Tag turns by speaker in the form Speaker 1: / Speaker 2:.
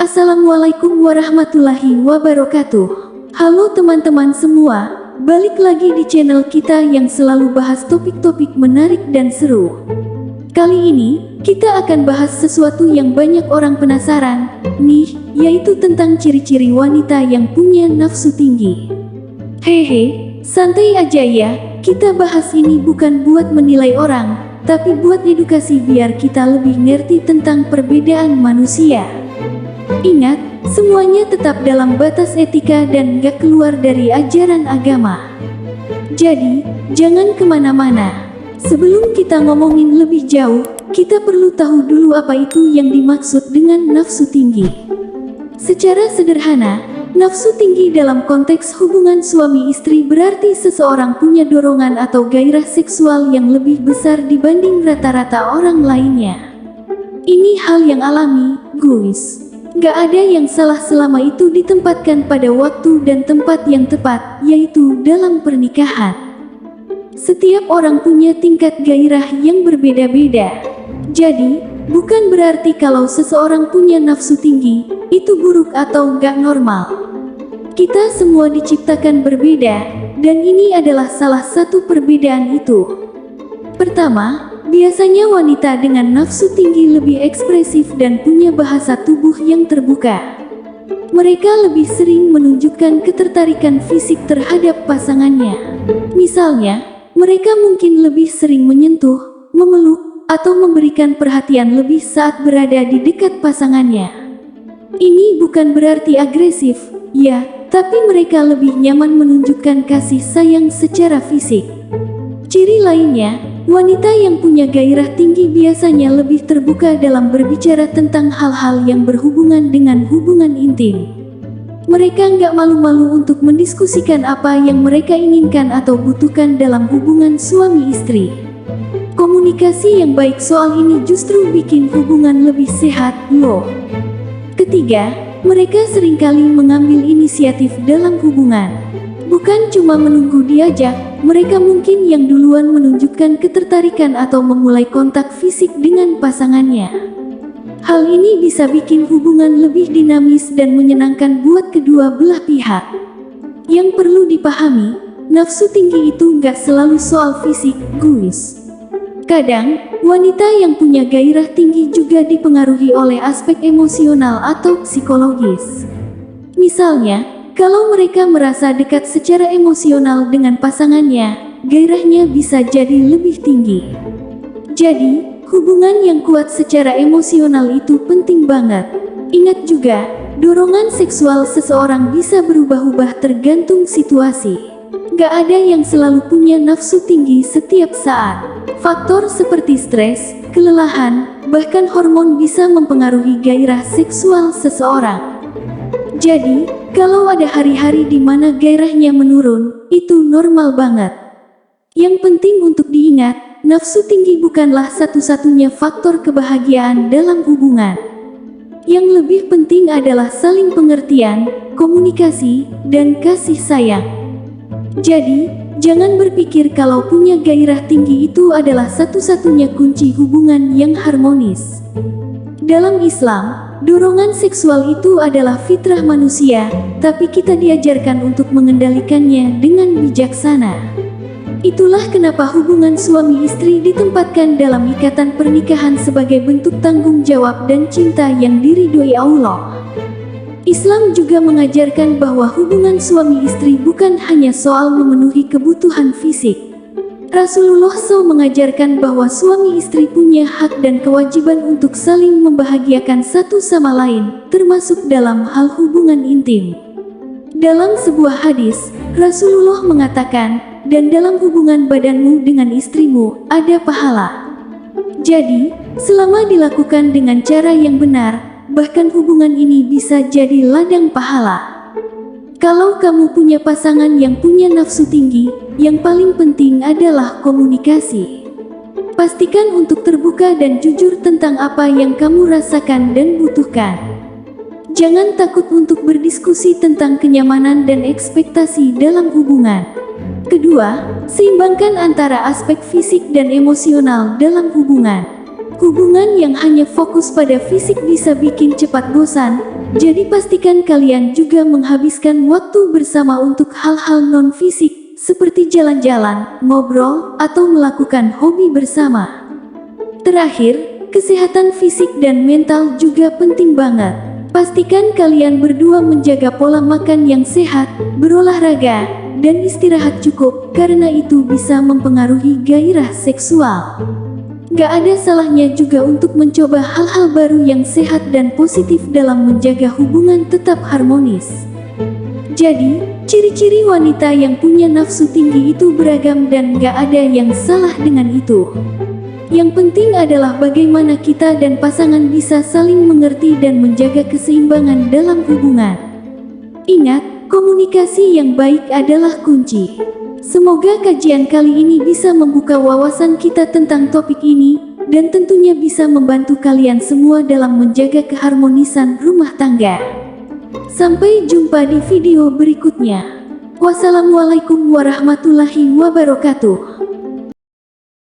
Speaker 1: Assalamualaikum warahmatullahi wabarakatuh. Halo teman-teman semua, balik lagi di channel kita yang selalu bahas topik-topik menarik dan seru. Kali ini, kita akan bahas sesuatu yang banyak orang penasaran, nih, yaitu tentang ciri-ciri wanita yang punya nafsu tinggi. Hehe, santai aja ya, kita bahas ini bukan buat menilai orang, tapi buat edukasi biar kita lebih ngerti tentang perbedaan manusia. Ingat, semuanya tetap dalam batas etika dan gak keluar dari ajaran agama. Jadi, jangan kemana-mana. Sebelum kita ngomongin lebih jauh, kita perlu tahu dulu apa itu yang dimaksud dengan nafsu tinggi. Secara sederhana, nafsu tinggi dalam konteks hubungan suami istri berarti seseorang punya dorongan atau gairah seksual yang lebih besar dibanding rata-rata orang lainnya. Ini hal yang alami, guys. Gak ada yang salah selama itu ditempatkan pada waktu dan tempat yang tepat, yaitu dalam pernikahan. Setiap orang punya tingkat gairah yang berbeda-beda. Jadi, bukan berarti kalau seseorang punya nafsu tinggi, itu buruk atau gak normal. Kita semua diciptakan berbeda, dan ini adalah salah satu perbedaan itu. Pertama, biasanya wanita dengan nafsu tinggi lebih ekspresif dan punya bahasa tubuh yang terbuka. Mereka lebih sering menunjukkan ketertarikan fisik terhadap pasangannya. Misalnya, mereka mungkin lebih sering menyentuh, memeluk, atau memberikan perhatian lebih saat berada di dekat pasangannya. Ini bukan berarti agresif, ya, tapi mereka lebih nyaman menunjukkan kasih sayang secara fisik. Ciri lainnya, wanita yang punya gairah tinggi biasanya lebih terbuka dalam berbicara tentang hal-hal yang berhubungan dengan hubungan intim. Mereka nggak malu-malu untuk mendiskusikan apa yang mereka inginkan atau butuhkan dalam hubungan suami istri. Komunikasi yang baik soal ini justru bikin hubungan lebih sehat, loh. Ketiga, mereka seringkali mengambil inisiatif dalam hubungan. Bukan cuma menunggu diajak, mereka mungkin yang duluan menunjukkan ketertarikan atau memulai kontak fisik dengan pasangannya. Hal ini bisa bikin hubungan lebih dinamis dan menyenangkan buat kedua belah pihak. Yang perlu dipahami, nafsu tinggi itu gak selalu soal fisik, guys. Kadang, wanita yang punya gairah tinggi juga dipengaruhi oleh aspek emosional atau psikologis. Misalnya, kalau mereka merasa dekat secara emosional dengan pasangannya, gairahnya bisa jadi lebih tinggi. Jadi, hubungan yang kuat secara emosional itu penting banget. Ingat juga, dorongan seksual seseorang bisa berubah-ubah tergantung situasi. Gak ada yang selalu punya nafsu tinggi setiap saat. Faktor seperti stres, kelelahan, bahkan hormon bisa mempengaruhi gairah seksual seseorang. Jadi, kalau ada hari-hari di mana gairahnya menurun, itu normal banget. Yang penting untuk diingat, nafsu tinggi bukanlah satu-satunya faktor kebahagiaan dalam hubungan. Yang lebih penting adalah saling pengertian, komunikasi, dan kasih sayang. Jadi, jangan berpikir kalau punya gairah tinggi itu adalah satu-satunya kunci hubungan yang harmonis. Dalam Islam, dorongan seksual itu adalah fitrah manusia, tapi kita diajarkan untuk mengendalikannya dengan bijaksana. Itulah kenapa hubungan suami istri ditempatkan dalam ikatan pernikahan sebagai bentuk tanggung jawab dan cinta yang diridhoi Allah. Islam juga mengajarkan bahwa hubungan suami istri bukan hanya soal memenuhi kebutuhan fisik. Rasulullah SAW mengajarkan bahwa suami istri punya hak dan kewajiban untuk saling membahagiakan satu sama lain, termasuk dalam hal hubungan intim. Dalam sebuah hadis, Rasulullah mengatakan, "Dan dalam hubungan badanmu dengan istrimu, ada pahala." Jadi, selama dilakukan dengan cara yang benar, bahkan hubungan ini bisa jadi ladang pahala. Kalau kamu punya pasangan yang punya nafsu tinggi, yang paling penting adalah komunikasi. Pastikan untuk terbuka dan jujur tentang apa yang kamu rasakan dan butuhkan. Jangan takut untuk berdiskusi tentang kenyamanan dan ekspektasi dalam hubungan. Kedua, seimbangkan antara aspek fisik dan emosional dalam hubungan. Hubungan yang hanya fokus pada fisik bisa bikin cepat bosan, Jadi pastikan kalian juga menghabiskan waktu bersama untuk hal-hal non-fisik, seperti jalan-jalan, ngobrol, atau melakukan hobi bersama. Terakhir, kesehatan fisik dan mental juga penting banget. Pastikan kalian berdua menjaga pola makan yang sehat, berolahraga, dan istirahat cukup, karena itu bisa mempengaruhi gairah seksual. Gak ada salahnya juga untuk mencoba hal-hal baru yang sehat dan positif dalam menjaga hubungan tetap harmonis. Jadi, ciri-ciri wanita yang punya nafsu tinggi itu beragam dan gak ada yang salah dengan itu. Yang penting adalah bagaimana kita dan pasangan bisa saling mengerti dan menjaga keseimbangan dalam hubungan. Ingat, komunikasi yang baik adalah kunci. Semoga kajian kali ini bisa membuka wawasan kita tentang topik ini, dan tentunya bisa membantu kalian semua dalam menjaga keharmonisan rumah tangga. Sampai jumpa di video berikutnya. Wassalamualaikum warahmatullahi wabarakatuh.